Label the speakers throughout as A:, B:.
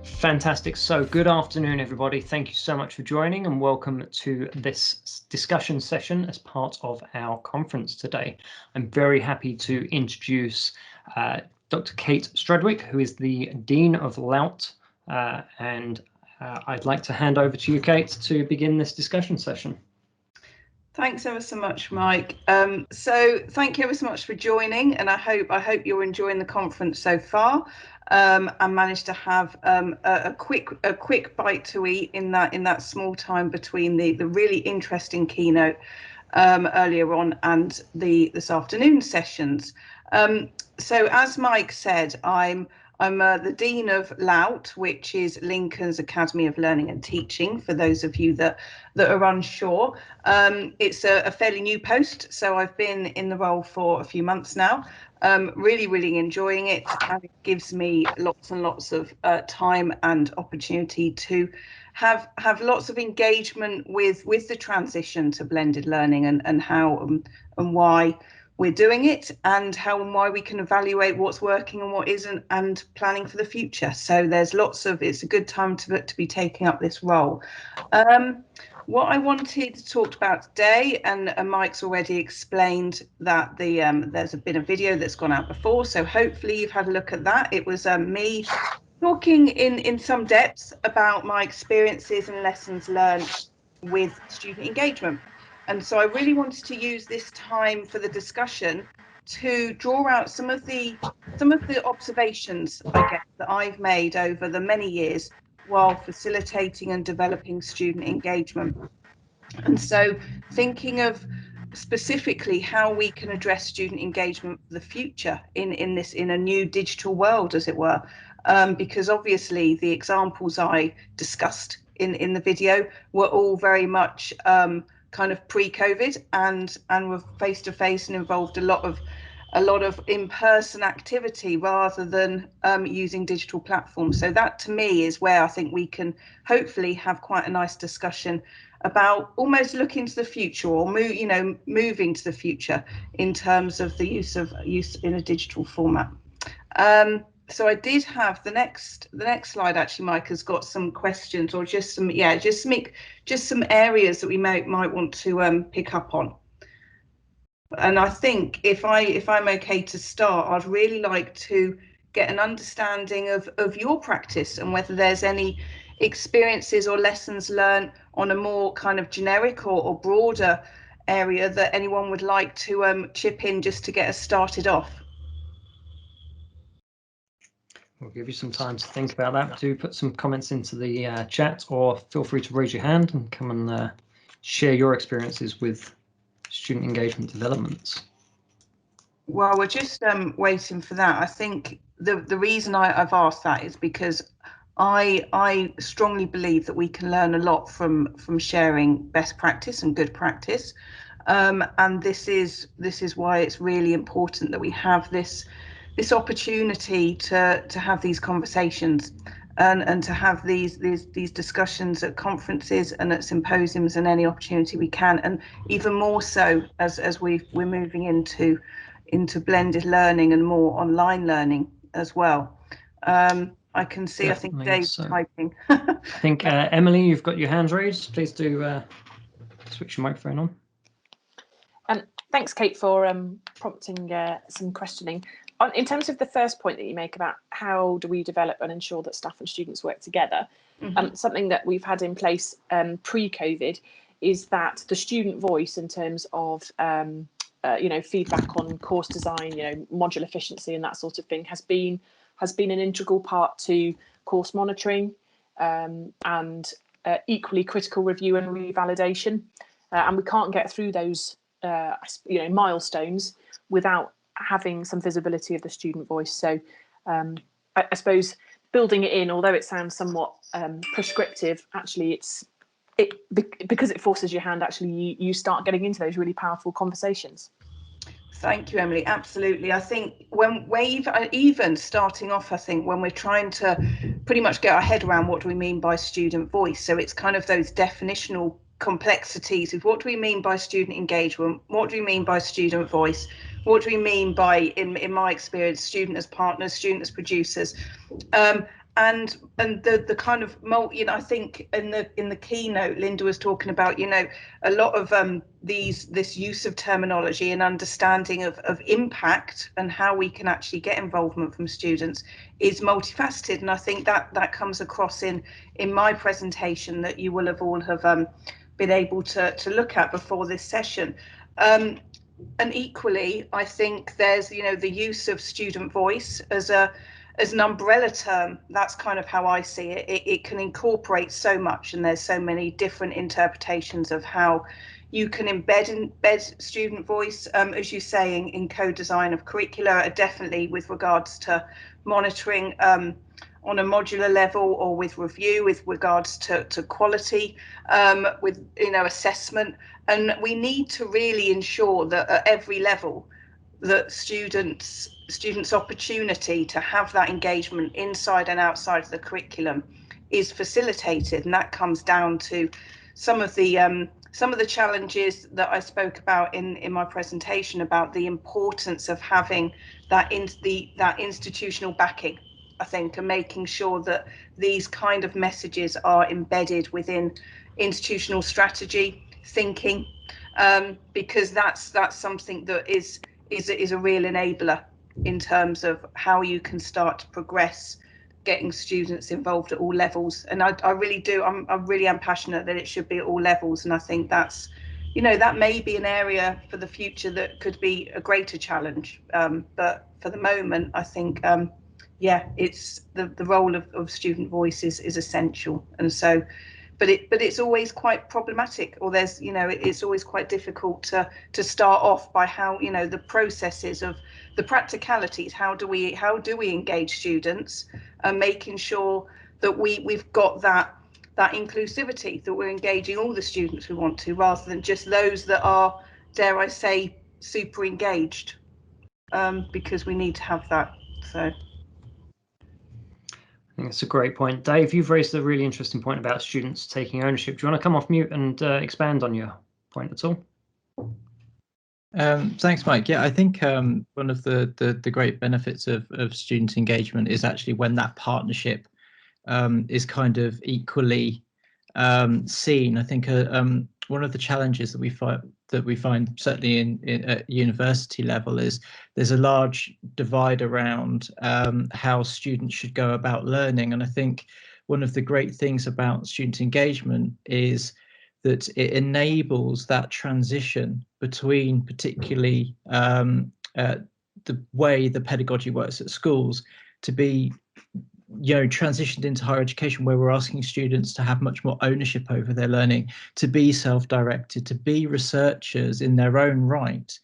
A: Fantastic. So good afternoon, everybody. Thank you so much for joining and welcome to this discussion session as part of our conference today. I'm very happy to introduce Dr. Kate Strudwick, who is the Dean of LOUT, and I'd like to hand over to you, Kate, to begin this discussion session.
B: Thanks ever so much, Mike. So thank you ever so much for joining, and I hope you're enjoying the conference so far, and managed to have a quick bite to eat in that small time between the really interesting keynote earlier on and this afternoon sessions. So as Mike said, I'm the Dean of LOUT, which is Lincoln's Academy of Learning and Teaching, for those of you that are unsure. It's a fairly new post, so I've been in the role for a few months now. Really enjoying it, and it gives me lots and lots of time and opportunity to have lots of engagement with the transition to blended learning and how and why we're doing it, and how and why we can evaluate what's working and what isn't, and planning for the future. So there's it's a good time to be taking up this role. What I wanted to talk about today, and Mike's already explained that there's been a video that's gone out before, so hopefully you've had a look at that. It was me talking in some depth about my experiences and lessons learned with student engagement. And so I really wanted to use this time for the discussion to draw out some of the observations, I guess, that I've made over the many years while facilitating and developing student engagement. And so thinking of specifically how we can address student engagement for the future in a new digital world, as it were, because obviously the examples I discussed in the video were all very much kind of pre-COVID and were face-to-face and involved a lot of in-person activity rather than using digital platforms. So that to me is where I think we can hopefully have quite a nice discussion about almost looking to the future, or moving to the future in terms of the use in a digital format. So I did have the next slide. Actually, Mike has got some questions, or just some areas that we might want to pick up on. And I think if I'm okay to start, I'd really like to get an understanding of your practice and whether there's any experiences or lessons learned on a more kind of generic or broader area that anyone would like to chip in just to get us started off.
A: We'll give you some time to think about that. Do put some comments into the chat, or feel free to raise your hand and come and share your experiences with student engagement developments.
B: Well, we're just waiting for that. I think the reason I've asked that is because I strongly believe that we can learn a lot from sharing best practice and good practice, and this is why it's really important that we have this opportunity to have these conversations and to have these discussions at conferences and at symposiums and any opportunity we can, and even more so as we're moving into blended learning and more online learning as well. I can see, definitely. I think Dave's typing.
A: I think Emily, you've got your hands raised. Please do switch your microphone on.
C: Thanks, Kate, for prompting some questioning. In terms of the first point that you make about how do we develop and ensure that staff and students work together, something that we've had in place pre-COVID is that the student voice in terms of feedback on course design, module efficiency and that sort of thing has been an integral part to course monitoring and equally critical review and revalidation. And we can't get through those milestones without having some visibility of the student voice. So I suppose building it in, although it sounds somewhat prescriptive, actually because it forces your hand, actually you start getting into those really powerful conversations.
B: Thank you, Emily. Absolutely. I think when we've even starting off, I think when we're trying to pretty much get our head around what do we mean by student voice. So it's kind of those definitional complexities of what do we mean by student engagement? What do we mean by student voice? What do we mean by, in my experience, student as partners, student as producers? and the kind of I think in the keynote Linda was talking about, a lot of this use of terminology and understanding of impact and how we can actually get involvement from students is multifaceted, and I think that comes across in my presentation that you will have all been able to look at before this session. And equally, I think there's the use of student voice as an umbrella term. That's kind of how I see it. It can incorporate so much, and there's so many different interpretations of how you can embed student voice, as you say, in co-design of curricula, definitely with regards to monitoring on a modular level, or with review with regards to quality, with assessment. And we need to really ensure that at every level that students opportunity to have that engagement inside and outside of the curriculum is facilitated, and that comes down to some of the challenges that I spoke about in my presentation, about the importance of having that institutional backing, I think, and making sure that these kind of messages are embedded within institutional strategy thinking, because that's something that is a real enabler in terms of how you can start to progress getting students involved at all levels. And I really do, I really am passionate that it should be at all levels, and I think that's, that may be an area for the future that could be a greater challenge, but for the moment I think it's the role of student voice is essential. And so but it's always quite problematic, or there's it's always quite difficult to start off by how the processes of the practicalities, how do we engage students, and making sure that we've got that inclusivity, that we're engaging all the students we want to, rather than just those that are, dare I say, super engaged, because we need to have that. So
A: I think that's a great point. Dave, you've raised a really interesting point about students taking ownership. Do you want to come off mute and expand on your point at all?
D: Thanks, Mike. Yeah, I think one of the great benefits of student engagement is actually when that partnership is kind of equally seen. I think one of the challenges that we find certainly in at university level is there's a large divide around how students should go about learning. And I think one of the great things about student engagement is that it enables that transition between particularly the way the pedagogy works at schools to be transitioned into higher education, where we're asking students to have much more ownership over their learning, to be self-directed, to be researchers in their own right.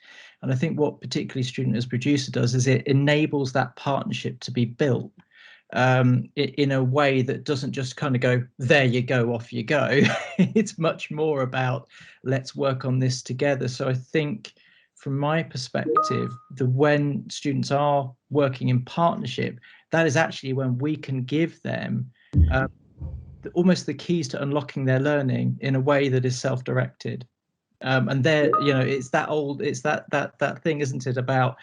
D: And I think what particularly Student as Producer does is it enables that partnership to be built in a way that doesn't just kind of go, there you go, off you go. It's much more about, let's work on this together. So I think from my perspective, when students are working in partnership, that is actually when we can give them almost the keys to unlocking their learning in a way that is self-directed. And there, it's that thing, isn't it, about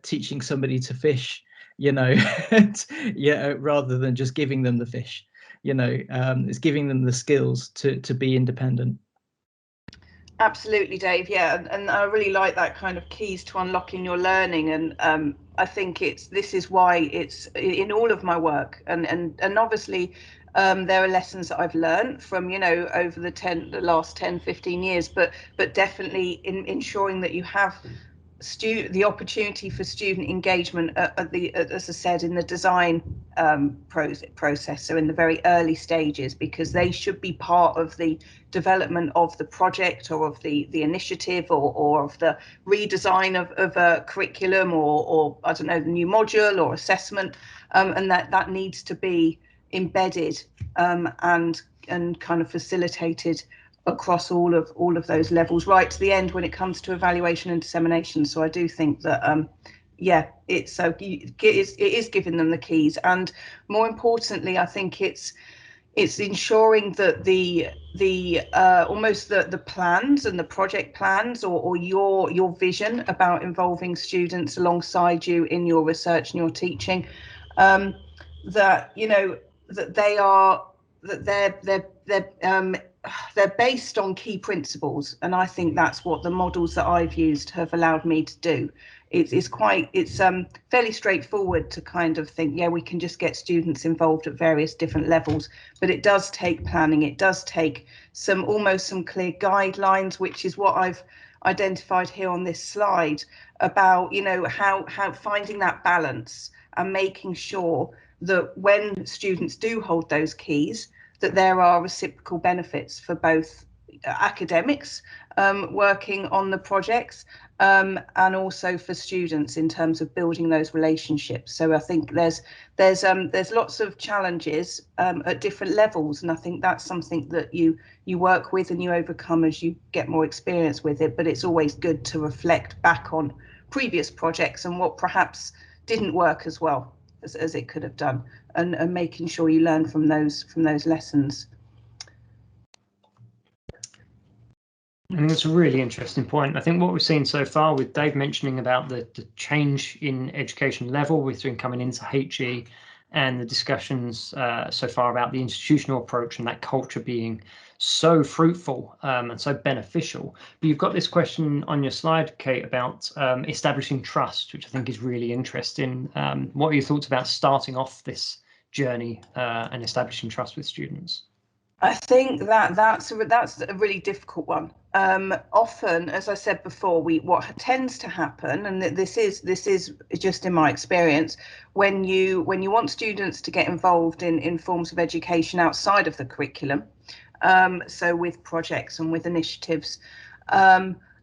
D: teaching somebody to fish, rather than just giving them the fish. It's giving them the skills to be independent.
B: Absolutely, Dave. Yeah, and I really like that kind of keys to unlocking your learning. And I think this is why it's in all of my work. And obviously, there are lessons that I've learned from over the last 10, 15 years. But definitely in ensuring that you have the opportunity for student engagement as I said, in the design process, so in the very early stages, because they should be part of the development of the project, or of the initiative, or of the redesign of a curriculum, or I don't know, the new module or assessment, and that needs to be embedded and kind of facilitated across all of those levels, right to the end when it comes to evaluation and dissemination. So I do think that it is giving them the keys, and more importantly, I think it's ensuring that the almost the plans and the project plans, or your vision about involving students alongside you in your research and your teaching, that, you know, that they're based on key principles, and I think that's what the models that I've used have allowed me to do. It's fairly straightforward to kind of think, yeah, we can just get students involved at various different levels, but it does take planning. It does take almost some clear guidelines, which is what I've identified here on this slide about, you know, how finding that balance and making sure that when students do hold those keys, that there are reciprocal benefits for both academics working on the projects and also for students in terms of building those relationships. So I think there's lots of challenges at different levels, and I think that's something that you work with and you overcome as you get more experience with it. But it's always good to reflect back on previous projects and what perhaps didn't work as well as it could have done, and making sure you learn from those lessons.
A: I think that's a really interesting point. I think what we've seen so far, with Dave mentioning about the change in education level with coming into HE, and the discussions so far about the institutional approach and that culture being so fruitful and so beneficial. But you've got this question on your slide, Kate, about establishing trust, which I think is really interesting. What are your thoughts about starting off this journey and establishing trust with students?
B: I think that's a really difficult one. Often, as I said before, what tends to happen, and this is just in my experience, when you want students to get involved in forms of education outside of the curriculum, so with projects and with initiatives,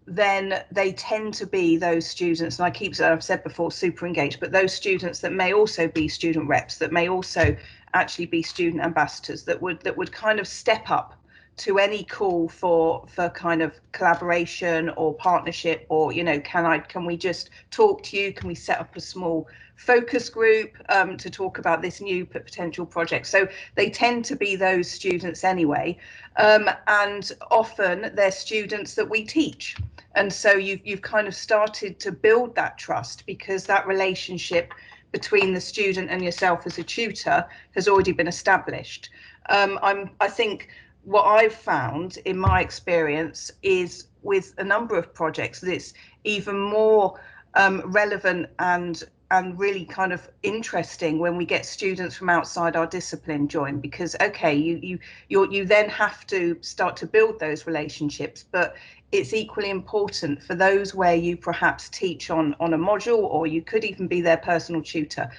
B: then they tend to be those students, and I've said before, super engaged, but those students that may also be student reps, that may also actually be student ambassadors, that would kind of step up to any call for kind of collaboration or partnership, or, you know, can we just talk to you? Can we set up a small focus group to talk about this new potential project? So they tend to be those students anyway, and often they're students that we teach. And so you've kind of started to build that trust, because that relationship between the student and yourself as a tutor has already been established. I think what I've found in my experience is, with a number of projects, that it's even more relevant and really kind of interesting when we get students from outside our discipline join, because you then have to start to build those relationships, but it's equally important for those where you perhaps teach on a module, or you could even be their personal tutor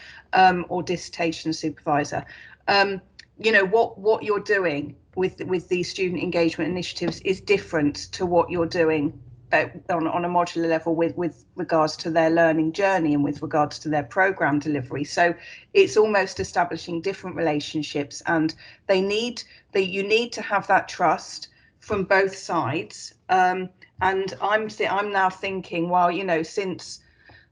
B: or dissertation supervisor. You know, what you're doing with these student engagement initiatives is different to what you're doing on a modular level with regards to their learning journey and with regards to their program delivery. So it's almost establishing different relationships, and you need to have that trust from both sides. And I'm now thinking, well, you know, since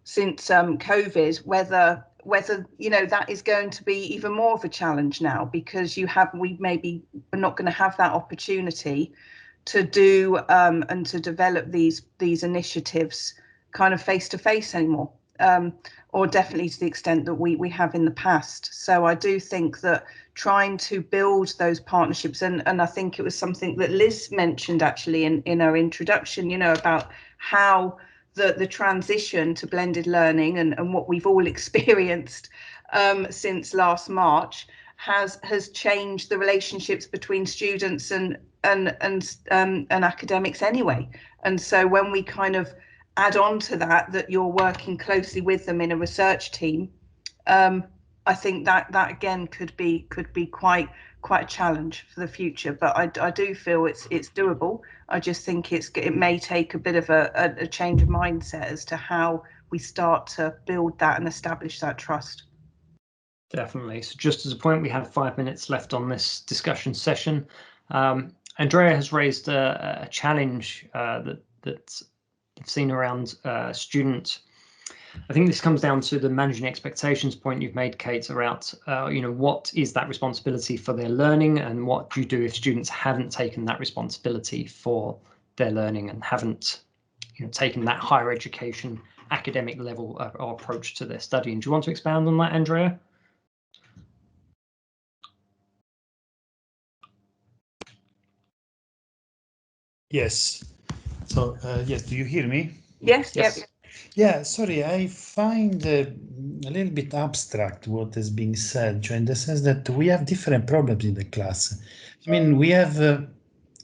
B: COVID, whether you know, that is going to be even more of a challenge now, because we're not going to have that opportunity to do and to develop these initiatives kind of face to face anymore, or definitely to the extent that we have in the past. So I do think that trying to build those partnerships, and I think it was something that Liz mentioned actually in her introduction, you know, about how the transition to blended learning and what we've all experienced since last March has changed the relationships between students and academics anyway. And so when we kind of add on to that you're working closely with them in a research team, I think that again could be quite a challenge for the future. But I do feel it's doable. I just think it may take a bit of a change of mindset as to how we start to build that and establish that trust.
A: Definitely. So just as a point, we have 5 minutes left on this discussion session. Andrea has raised a challenge that I've seen around student. I think this comes down to the managing expectations point you've made, Kate, about you know, what is that responsibility for their learning, and what do you do if students haven't taken that responsibility for their learning and haven't, you know, taken that higher education academic level or approach to their studying. Do you want to expand on that, Andrea?
E: Yes. So, yes, do you hear me?
B: Yes.
A: Yes.
B: Yep.
E: Yeah, sorry, I find a little bit abstract what is being said, in the sense that we have different problems in the class. I mean, we have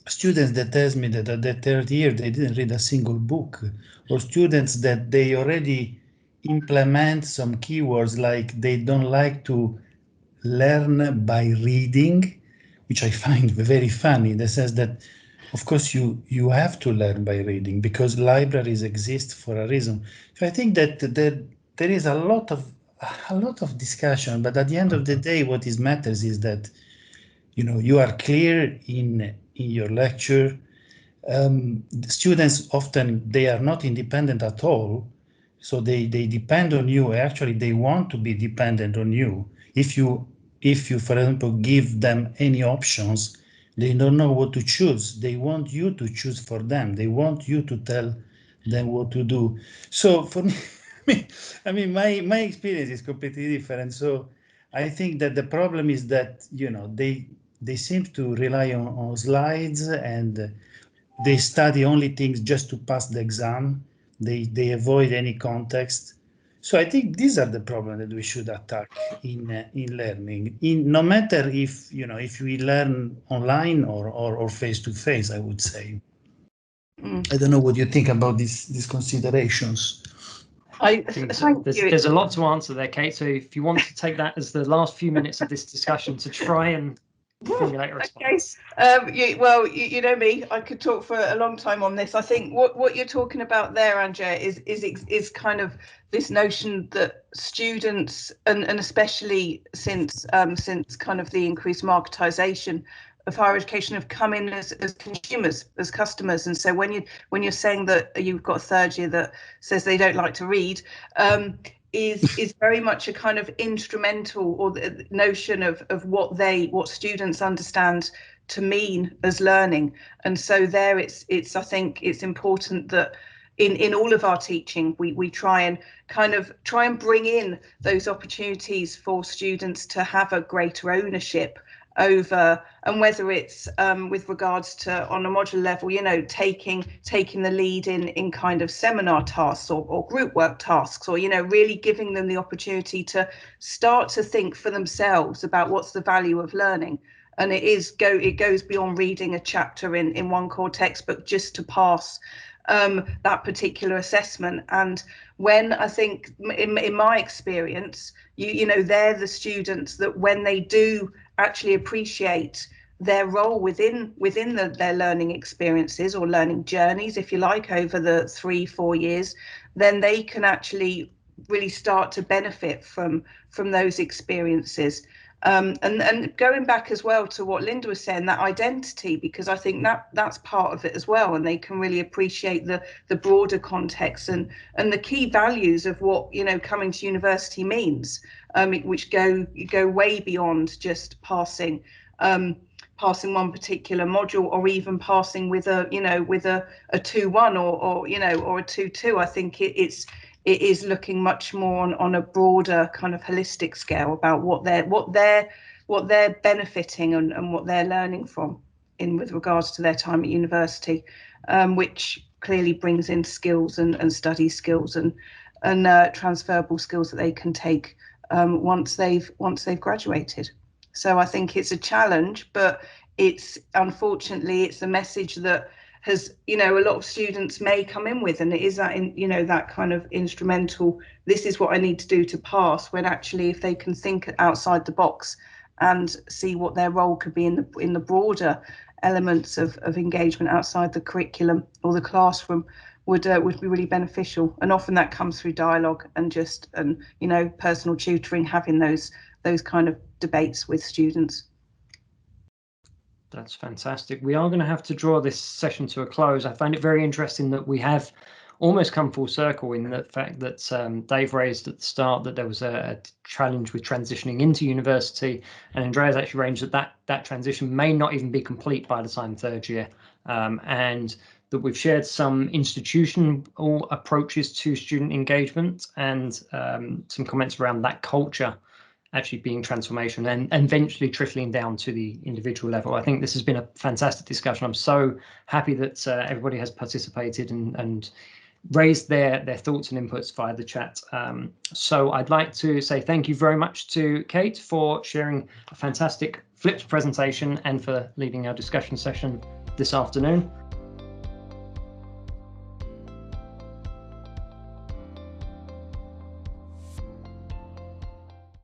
E: students that tells me that at the third year they didn't read a single book, or students that they already implement some keywords like they don't like to learn by reading, which I find very funny in the sense that, of course, you have to learn by reading because libraries exist for a reason. So I think that there is a lot of discussion, but at the end of the day, what is matters is that you are clear in your lecture. The students often they are not independent at all, so they depend on you. Actually, they want to be dependent on you. If you, for example, give them any options, they don't know what to choose. They want you to choose for them. They want you to tell them what to do. So for me, I mean, my experience is completely different. So I think that the problem is that they seem to rely on slides, and they study only things just to pass the exam. They avoid any context. So I think these are the problems that we should attack in learning. No matter if we learn online or face to face, I would say. I don't know what you think about these considerations.
A: I think
B: Thank you.
A: there's a lot to answer there, Kate. So if you want to take that as the last few minutes of this discussion to try and formulate a response.
B: Okay. Well, you know me. I could talk for a long time on this. I think what you're talking about there, Andrea, is kind of this notion that students, and especially since kind of the increased marketization of higher education, have come in as consumers, as customers. And so when you're saying that you've got a third year that says they don't like to read, is very much a kind of instrumental, or the notion of what students understand to mean as learning. And so there it's I think it's important that in all of our teaching we try and bring in those opportunities for students to have a greater ownership over, and whether it's with regards to on a modular level, taking the lead in kind of seminar tasks or group work tasks, or really giving them the opportunity to start to think for themselves about what's the value of learning. And it goes beyond reading a chapter in one core textbook just to pass that particular assessment. And when I think in my experience, they're the students that when they do actually appreciate their role within their learning experiences or learning journeys, if you like, over the 3-4 years, then they can actually really start to benefit from those experiences. And going back as well to what Linda was saying, that identity, because I think that's part of it as well, and they can really appreciate the broader context and the key values of what coming to university means, which go way beyond just passing one particular module, or even passing with a 2-1 or a 2-2. I think it is looking much more on a broader kind of holistic scale about what they're benefiting and what they're learning from with regards to their time at university, which clearly brings in skills and study skills and transferable skills that they can take once they've graduated. So I think it's a challenge, but unfortunately it's a message that has a lot of students may come in with, and it is that that kind of instrumental, this is what I need to do to pass, when actually if they can think outside the box and see what their role could be in the broader elements of engagement outside the curriculum or the classroom, would be really beneficial. And often that comes through dialogue and personal tutoring, having those kind of debates with students.
A: That's fantastic. We are going to have to draw this session to a close. I find it very interesting that we have almost come full circle in the fact that Dave raised at the start that there was a challenge with transitioning into university, and Andrea's actually raised that transition may not even be complete by the time third year, and that we've shared some institutional approaches to student engagement and some comments around that culture actually being transformation and eventually trickling down to the individual level. I think this has been a fantastic discussion. I'm so happy that everybody has participated and raised their thoughts and inputs via the chat. So I'd like to say thank you very much to Kate for sharing a fantastic flipped presentation and for leading our discussion session this afternoon.